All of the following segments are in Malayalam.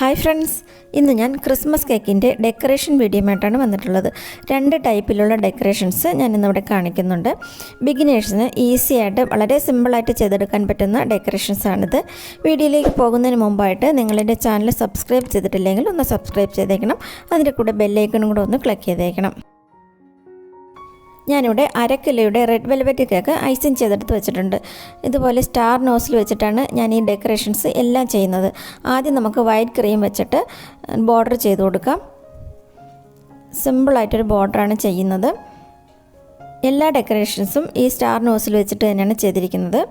ഹായ് ഫ്രണ്ട്സ്, ഇന്ന് ഞാൻ ക്രിസ്മസ് കേക്കിൻ്റെ ഡെക്കറേഷൻ വീഡിയോയുമായിട്ടാണ് വന്നിട്ടുള്ളത്. 2 ടൈപ്പിലുള്ള ഡെക്കറേഷൻസ് ഞാൻ ഇന്നിവിടെ കാണിക്കുന്നുണ്ട്. ബിഗിനേഴ്സിന് ഈസി ആയിട്ട് വളരെ സിമ്പിളായിട്ട് ചെയ്തെടുക്കാൻ പറ്റുന്ന ഡെക്കറേഷൻസാണിത്. വീഡിയോയിലേക്ക് പോകുന്നതിന് മുമ്പായിട്ട് നിങ്ങളെൻ്റെ ചാനൽ സബ്സ്ക്രൈബ് ചെയ്തിട്ടില്ലെങ്കിൽ ഒന്ന് സബ്സ്ക്രൈബ് ചെയ്തേക്കണം. അതിൻ്റെ കൂടെ ബെല്ലൈക്കണും കൂടെ ഒന്ന് ക്ലിക്ക് ചെയ്തേക്കണം. ഞാനിവിടെ 1/2 കിലോയുടെ റെഡ് വെൽവെറ്റ് കേക്ക് ഐസിങ് ചെയ്തെടുത്ത് വെച്ചിട്ടുണ്ട്. ഇതുപോലെ സ്റ്റാർ നോസിൽ വെച്ചിട്ടാണ് ഞാൻ ഈ ഡെക്കറേഷൻസ് എല്ലാം ചെയ്യുന്നത്. ആദ്യം നമുക്ക് വൈറ്റ് ക്രീം വെച്ചിട്ട് ബോർഡർ ചെയ്ത് കൊടുക്കാം. സിമ്പിളായിട്ടൊരു ബോർഡറാണ് ചെയ്യുന്നത്. എല്ലാ ഡെക്കറേഷൻസും ഈ സ്റ്റാർ നോസിൽ വെച്ചിട്ട് തന്നെയാണ് ചെയ്തിരിക്കുന്നത്.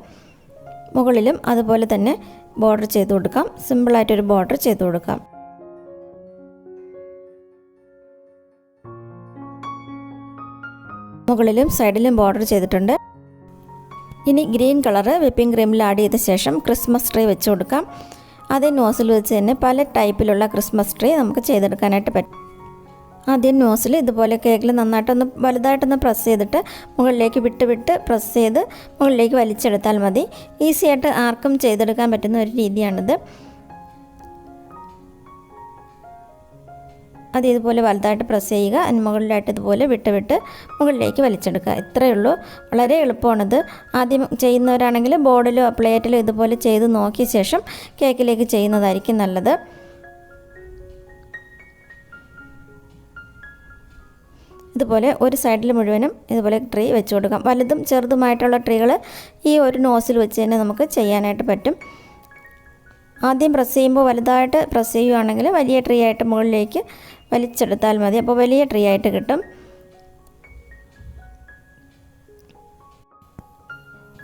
മുകളിലും അതുപോലെ തന്നെ ബോർഡർ ചെയ്ത് കൊടുക്കാം. സിമ്പിളായിട്ടൊരു ബോർഡർ ചെയ്ത് കൊടുക്കാം. മുകളിലും സൈഡിലും ബോർഡർ ചെയ്തിട്ടുണ്ട്. ഇനി ഗ്രീൻ കളറ് വിപ്പിംഗ് ക്രീമിൽ ആഡ് ചെയ്ത ശേഷം ക്രിസ്മസ് ട്രീ വെച്ച് കൊടുക്കാം. അതേ നോസിൽ വെച്ച് തന്നെ പല ടൈപ്പിലുള്ള ക്രിസ്മസ് ട്രീ നമുക്ക് ചെയ്തെടുക്കാനായിട്ട് പറ്റും. ആദ്യം നോസിൽ ഇതുപോലെ കേക്കിൽ നന്നായിട്ടൊന്ന് വലുതായിട്ടൊന്ന് പ്രസ് ചെയ്തിട്ട് മുകളിലേക്ക് വിട്ട് പ്രസ് ചെയ്ത് മുകളിലേക്ക് വലിച്ചെടുത്താൽ മതി. ഈസി ആയിട്ട് ആർക്കും ചെയ്തെടുക്കാൻ പറ്റുന്ന ഒരു രീതിയാണിത്. അത് ഇതുപോലെ വലുതായിട്ട് പ്രസ് ചെയ്യുക. അതിന് മുകളിലായിട്ട് ഇതുപോലെ വിട്ട് മുകളിലേക്ക് വലിച്ചെടുക്കുക. ഇത്രയേ ഉള്ളൂ. വളരെ എളുപ്പമാണിത്. ആദ്യം ചെയ്യുന്നവരാണെങ്കിൽ ബോർഡിലോ പ്ലേറ്റിലോ ഇതുപോലെ ചെയ്ത് നോക്കിയ ശേഷം കേക്കിലേക്ക് ചെയ്യുന്നതായിരിക്കും നല്ലത്. ഇതുപോലെ ഒരു സൈഡിൽ മുഴുവനും ഇതുപോലെ ട്രീ വെച്ച് കൊടുക്കാം. വലുതും ചെറുതുമായിട്ടുള്ള ട്രീകൾ ഈ ഒരു നോസിൽ വെച്ച് തന്നെ നമുക്ക് ചെയ്യാനായിട്ട് പറ്റും. ആദ്യം പ്രസ് ചെയ്യുമ്പോൾ വലുതായിട്ട് പ്രസ് ചെയ്യുകയാണെങ്കിൽ വലിയ ട്രീ ആയിട്ട് മുകളിലേക്ക് വലിച്ചെടുത്താൽ മതി. അപ്പോൾ വലിയ ട്രീ ആയിട്ട് കിട്ടും.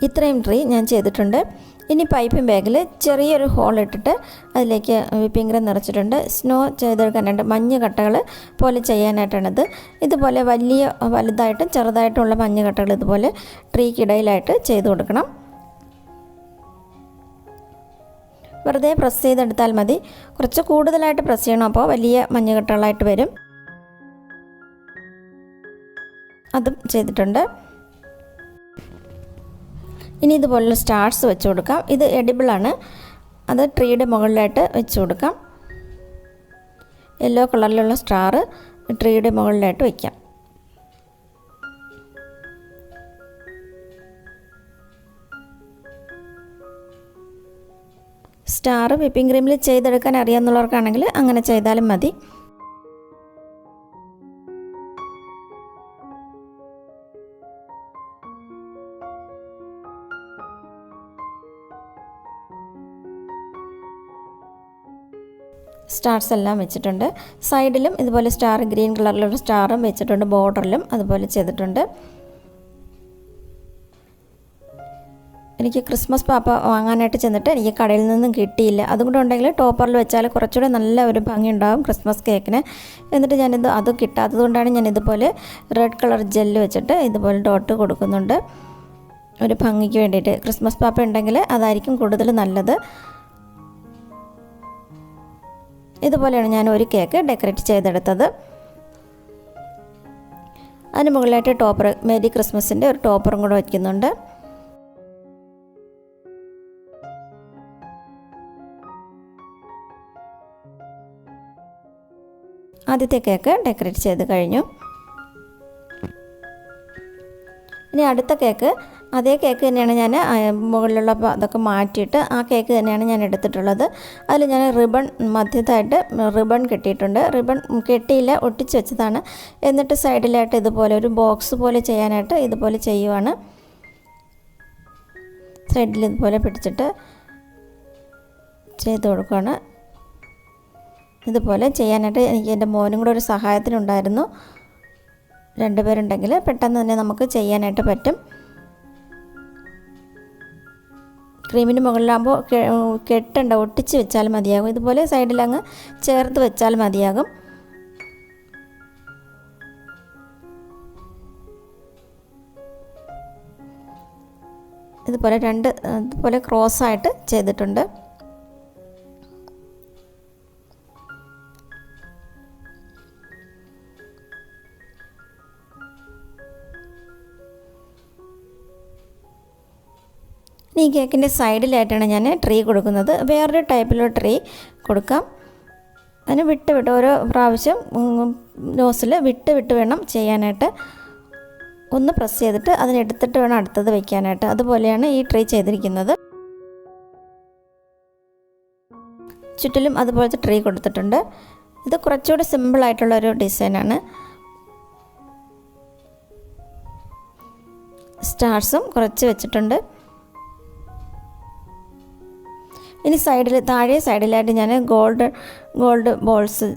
ഇത്രയും ട്രീ ഞാൻ ചെയ്തിട്ടുണ്ട്. ഇനി പൈപ്പിംഗ് ബാഗിൽ ചെറിയൊരു ഹോൾ ഇട്ടിട്ട് അതിലേക്ക് വിപ്പിംഗ് ക്രീം നിറച്ചിട്ടുണ്ട്. സ്നോ ചെയ്തെടുക്കാനായിട്ട് മഞ്ഞ കട്ടകൾ പോലെ ചെയ്യാനായിട്ടാണിത്. ഇതുപോലെ വലുതായിട്ടും ചെറുതായിട്ടുള്ള മഞ്ഞ കട്ടകൾ ഇതുപോലെ ട്രീക്കിടയിലായിട്ട് ചെയ്ത് കൊടുക്കണം. വെറുതെ പ്രസ് ചെയ്തെടുത്താൽ മതി. കുറച്ച് കൂടുതലായിട്ട് പ്രസ് ചെയ്യണം, അപ്പോൾ വലിയ മഞ്ഞകട്ടകളായിട്ട് വരും. അതും ചെയ്തിട്ടുണ്ട്. ഇനി ഇതുപോലുള്ള സ്റ്റാർസ് വെച്ച് കൊടുക്കാം. ഇത് എഡിബിളാണ്. അത് ട്രീയുടെ മുകളിലായിട്ട് വെച്ച് കൊടുക്കാം. യെല്ലോ കളറിലുള്ള സ്റ്റാർ ട്രീയുടെ മുകളിലായിട്ട് വയ്ക്കാം. സ്റ്റാർ വിപ്പിംഗ് ക്രീമിൽ ചെയ്തെടുക്കാൻ അറിയാമെന്നുള്ളവർക്കാണെങ്കിൽ അങ്ങനെ ചെയ്താലും മതി. സ്റ്റാർസ് എല്ലാം വെച്ചിട്ടുണ്ട്. സൈഡിലും ഇതുപോലെ സ്റ്റാർ ഗ്രീൻ കളറിലുള്ള സ്റ്റാറും വെച്ചിട്ടുണ്ട്. ബോർഡറിലും അതുപോലെ ചെയ്തിട്ടുണ്ട്. എനിക്ക് ക്രിസ്മസ് പാപ്പ വാങ്ങാനായിട്ട് ചെന്നിട്ട് എനിക്ക് കടയിൽ നിന്നും കിട്ടിയില്ല. അതുകൊണ്ട് ഉണ്ടെങ്കിൽ ടോപ്പറിൽ വെച്ചാൽ കുറച്ചുകൂടെ നല്ല ഒരു ഭംഗി ഉണ്ടാകും ക്രിസ്മസ് കേക്കിന്. എന്നിട്ട് അത് കിട്ടാത്തത് കൊണ്ടാണ് ഞാൻ ഇതുപോലെ റെഡ് കളർ ജെല്ല് വെച്ചിട്ട് ഇതുപോലെ ഡോട്ട് കൊടുക്കുന്നുണ്ട്. ഒരു ഭംഗിക്ക് വേണ്ടിയിട്ട്. ക്രിസ്മസ് പാപ്പ ഉണ്ടെങ്കിൽ അതായിരിക്കും കൂടുതൽ നല്ലത്. ഇതുപോലെയാണ് ഞാൻ ഒരു കേക്ക് ഡെക്കറേറ്റ് ചെയ്തെടുത്തത്. അതിന് മുകളിലായിട്ട് ടോപ്പർ, മേരി ക്രിസ്മസിൻ്റെ ഒരു ടോപ്പറും കൂടെ വയ്ക്കുന്നുണ്ട്. ആദ്യത്തെ കേക്ക് ഡെക്കറേറ്റ് ചെയ്ത് കഴിഞ്ഞു. ഇനി അടുത്ത കേക്ക്, അതേ കേക്ക് തന്നെയാണ് ഞാൻ മുകളിലുള്ള അതൊക്കെ മാറ്റിയിട്ട് ആ കേക്ക് തന്നെയാണ് ഞാൻ എടുത്തിട്ടുള്ളത്. അതിൽ ഞാൻ റിബൺ മധ്യത്തായിട്ട് റിബൺ കെട്ടിയിട്ടുണ്ട്. റിബൺ കെട്ടിയില്ല, ഒട്ടിച്ച് വെച്ചതാണ്. എന്നിട്ട് സൈഡിലായിട്ട് ഇതുപോലെ ഒരു ബോക്സ് പോലെ ചെയ്യാനായിട്ട് ഇതുപോലെ ചെയ്യുവാണ്. സൈഡിൽ ഇതുപോലെ പിടിച്ചിട്ട് ചെയ്ത് കൊടുക്കുകയാണ്. ഇതുപോലെ ചെയ്യാനായിട്ട് എനിക്ക് എൻ്റെ മോനും കൂടെ ഒരു സഹായത്തിനുണ്ടായിരുന്നു. 2 പേരുണ്ടെങ്കിൽ പെട്ടെന്ന് തന്നെ നമുക്ക് ചെയ്യാനായിട്ട് പറ്റും. ക്രീമിന് മുകളിലാകുമ്പോൾ കെട്ടണ്ട, ഒട്ടിച്ച് വെച്ചാൽ മതിയാകും. ഇതുപോലെ സൈഡിലങ്ങ് ചേർത്ത് വെച്ചാൽ മതിയാകും. ഇതുപോലെ ഇതുപോലെ ക്രോസായിട്ട് ചെയ്തിട്ടുണ്ട്. ഈ കേക്കിൻ്റെ സൈഡിലായിട്ടാണ് ഞാൻ ട്രീ കൊടുക്കുന്നത്. വേറൊരു ടൈപ്പിലുള്ള ട്രീ കൊടുക്കാം. അതിന് വിട്ട് ഓരോ പ്രാവശ്യം നോസിൽ വിട്ട് വേണം ചെയ്യാനായിട്ട്. ഒന്ന് പ്രസ് ചെയ്തിട്ട് അതിനെടുത്തിട്ട് വേണം അടുത്തത് വയ്ക്കാനായിട്ട്. അതുപോലെയാണ് ഈ ട്രേ ചെയ്തിരിക്കുന്നത്. ചുറ്റിലും അതുപോലത്തെ ട്രേ കൊടുത്തിട്ടുണ്ട്. ഇത് കുറച്ചുകൂടി സിമ്പിളായിട്ടുള്ളൊരു ഡിസൈനാണ്. സ്റ്റാർസും കുറച്ച് വെച്ചിട്ടുണ്ട്. ഇനി താഴെ സൈഡിലായിട്ട് ഞാൻ ഗോൾഡ് ബോൾസ്,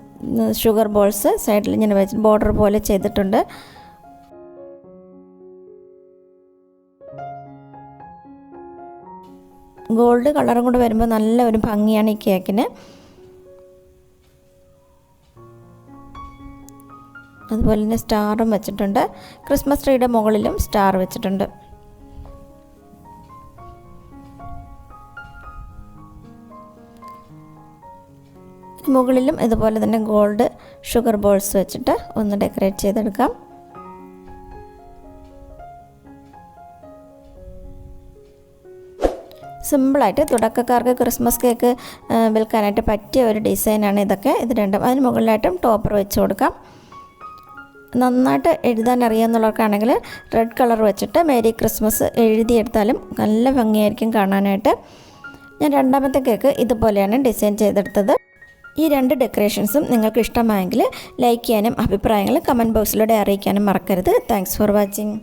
ഷുഗർ ബോൾസ് സൈഡിൽ ഇങ്ങനെ വെച്ച് ബോർഡർ പോലെ ചെയ്തിട്ടുണ്ട്. ഗോൾഡ് കളറും കൂടെ വരുമ്പോൾ നല്ല ഒരു ഭംഗിയാണ് ഈ കേക്കിന്. അതുപോലെ തന്നെ സ്റ്റാറും വെച്ചിട്ടുണ്ട്. ക്രിസ്മസ് ട്രീയുടെ മുകളിലും സ്റ്റാർ വെച്ചിട്ടുണ്ട്. മുകളിലും ഇതുപോലെ തന്നെ ഗോൾഡ് ഷുഗർ ബോൾസ് വെച്ചിട്ട് ഒന്ന് ഡെക്കറേറ്റ് ചെയ്തെടുക്കാം. സിമ്പിളായിട്ട് തുടക്കക്കാർക്ക് ക്രിസ്മസ് കേക്ക് വിൽക്കാനായിട്ട് പറ്റിയ ഒരു ഡിസൈനാണ് ഇതൊക്കെ. ഇത് രണ്ടും അതിന് മുകളിലായിട്ടും ടോപ്പർ വെച്ച് കൊടുക്കാം. നന്നായിട്ട് എഴുതാൻ അറിയാമെന്നുള്ളവർക്കാണെങ്കിൽ റെഡ് കളർ വെച്ചിട്ട് മേരി ക്രിസ്മസ് എഴുതിയെടുത്താലും നല്ല ഭംഗിയായിരിക്കും കാണാനായിട്ട്. ഞാൻ രണ്ടാമത്തെ കേക്ക് ഇതുപോലെയാണ് ഡിസൈൻ ചെയ്തെടുത്തത്. ഈ രണ്ട് ഡെക്കറേഷൻസും നിങ്ങൾക്ക് ഇഷ്ടമായെങ്കിൽ ലൈക്ക് ചെയ്യാനും അഭിപ്രായങ്ങൾ കമൻറ്റ് ബോക്സിലൂടെ അറിയിക്കാനും മറക്കരുത്. Thanks for watching.